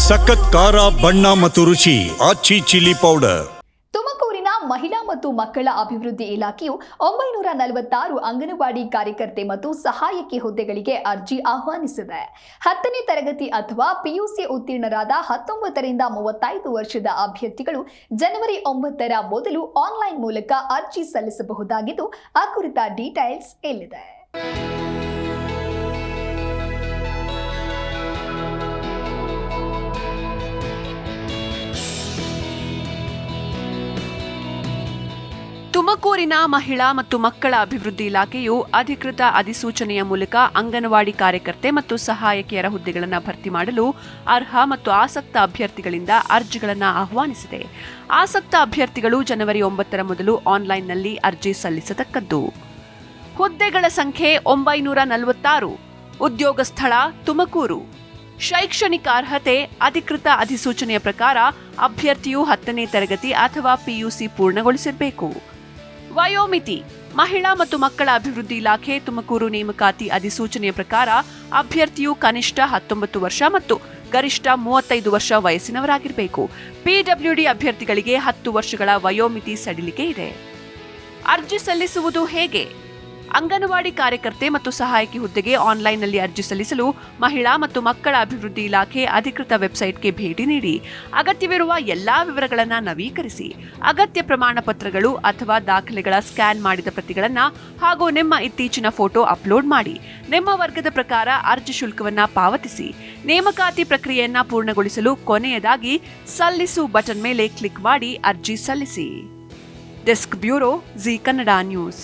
ಸಖತ್ ಖಾರ ಬಣ್ಣ ಮತ್ತು ರುಚಿ ಆಚಿ ಚಿಲ್ಲಿ ಪೌಡರ್. ತುಮಕೂರಿನ ಮಹಿಳಾ ಮತ್ತು ಮಕ್ಕಳ ಅಭಿವೃದ್ಧಿ ಇಲಾಖೆಯು 946 ಅಂಗನವಾಡಿ ಕಾರ್ಯಕರ್ತೆ ಮತ್ತು ಸಹಾಯಕಿ ಹುದ್ದೆಗಳಿಗೆ ಅರ್ಜಿ ಆಹ್ವಾನಿಸಿದೆ. 10ನೇ ತರಗತಿ ಅಥವಾ ಪಿಯುಸಿ ಉತ್ತೀರ್ಣರಾದ 19 ರಿಂದ 35 ವರ್ಷದ ಅಭ್ಯರ್ಥಿಗಳು ಜನವರಿ 9ರ ಮೊದಲು ಆನ್ಲೈನ್ ಮೂಲಕ ಅರ್ಜಿ ಸಲ್ಲಿಸಬಹುದಾಗಿದ್ದು, ಆ ಕುರಿತ ಡೀಟೇಲ್ಸ್ ಇಲ್ಲಿದೆ. ತುಮಕೂರಿನ ಮಹಿಳಾ ಮತ್ತು ಮಕ್ಕಳ ಅಭಿವೃದ್ಧಿ ಇಲಾಖೆಯು ಅಧಿಕೃತ ಅಧಿಸೂಚನೆಯ ಮೂಲಕ ಅಂಗನವಾಡಿ ಕಾರ್ಯಕರ್ತೆ ಮತ್ತು ಸಹಾಯಕಿಯರ ಹುದ್ದೆಗಳನ್ನು ಭರ್ತಿ ಮಾಡಲು ಅರ್ಹ ಮತ್ತು ಆಸಕ್ತ ಅಭ್ಯರ್ಥಿಗಳಿಂದ ಅರ್ಜಿಗಳನ್ನು ಆಹ್ವಾನಿಸಿದೆ. ಆಸಕ್ತ ಅಭ್ಯರ್ಥಿಗಳು ಜನವರಿ 9ರ ಮೊದಲು ಆನ್ಲೈನ್ನಲ್ಲಿ ಅರ್ಜಿ ಸಲ್ಲಿಸತಕ್ಕದ್ದು. ಹುದ್ದೆಗಳ ಸಂಖ್ಯೆ 946. ಉದ್ಯೋಗ ಸ್ಥಳ ತುಮಕೂರು. ಶೈಕ್ಷಣಿಕ ಅರ್ಹತೆ ಅಧಿಕೃತ ಅಧಿಸೂಚನೆಯ ಪ್ರಕಾರ ಅಭ್ಯರ್ಥಿಯು 10ನೇ ತರಗತಿ ಅಥವಾ ಪಿಯುಸಿ ಪೂರ್ಣಗೊಳಿಸಿರಬೇಕು. ವಯೋಮಿತಿ ಮಹಿಳಾ ಮತ್ತು ಮಕ್ಕಳ ಅಭಿವೃದ್ಧಿ ಇಲಾಖೆ ತುಮಕೂರು ನೇಮಕಾತಿ ಅಧಿಸೂಚನೆಯ ಪ್ರಕಾರ ಅಭ್ಯರ್ಥಿಯು ಕನಿಷ್ಠ 19 ವರ್ಷ ಮತ್ತು ಗರಿಷ್ಠ 35 ವರ್ಷ ವಯಸ್ಸಿನವರಾಗಿರಬೇಕು. ಪಿಡಬ್ಲ್ಯೂಡಿ ಅಭ್ಯರ್ಥಿಗಳಿಗೆ 10 ವರ್ಷಗಳ ವಯೋಮಿತಿ ಸಡಿಲಿಕೆ ಇದೆ. ಅರ್ಜಿ ಸಲ್ಲಿಸುವುದು ಹೇಗೆ? ಅಂಗನವಾಡಿ ಕಾರ್ಯಕರ್ತೆ ಮತ್ತು ಸಹಾಯಕಿ ಹುದ್ದೆಗೆ ಆನ್ಲೈನ್ನಲ್ಲಿ ಅರ್ಜಿ ಸಲ್ಲಿಸಲು ಮಹಿಳಾ ಮತ್ತು ಮಕ್ಕಳ ಅಭಿವೃದ್ಧಿ ಇಲಾಖೆ ಅಧಿಕೃತ ವೆಬ್ಸೈಟ್ಗೆ ಭೇಟಿ ನೀಡಿ ಅಗತ್ಯವಿರುವ ಎಲ್ಲಾ ವಿವರಗಳನ್ನು ನವೀಕರಿಸಿ, ಅಗತ್ಯ ಪ್ರಮಾಣ ಪತ್ರಗಳು ಅಥವಾ ದಾಖಲೆಗಳ ಸ್ಕ್ಯಾನ್ ಮಾಡಿದ ಪ್ರತಿಗಳನ್ನು ಹಾಗೂ ನಿಮ್ಮ ಇತ್ತೀಚಿನ ಫೋಟೋ ಅಪ್ಲೋಡ್ ಮಾಡಿ, ನಿಮ್ಮ ವರ್ಗದ ಪ್ರಕಾರ ಅರ್ಜಿ ಶುಲ್ಕವನ್ನು ಪಾವತಿಸಿ, ನೇಮಕಾತಿ ಪ್ರಕ್ರಿಯೆಯನ್ನು ಪೂರ್ಣಗೊಳಿಸಲು ಕೊನೆಯದಾಗಿ ಸಲ್ಲಿಸು ಬಟನ್ ಮೇಲೆ ಕ್ಲಿಕ್ ಮಾಡಿ ಅರ್ಜಿ ಸಲ್ಲಿಸಿ. Desk bureau, G Kannada news.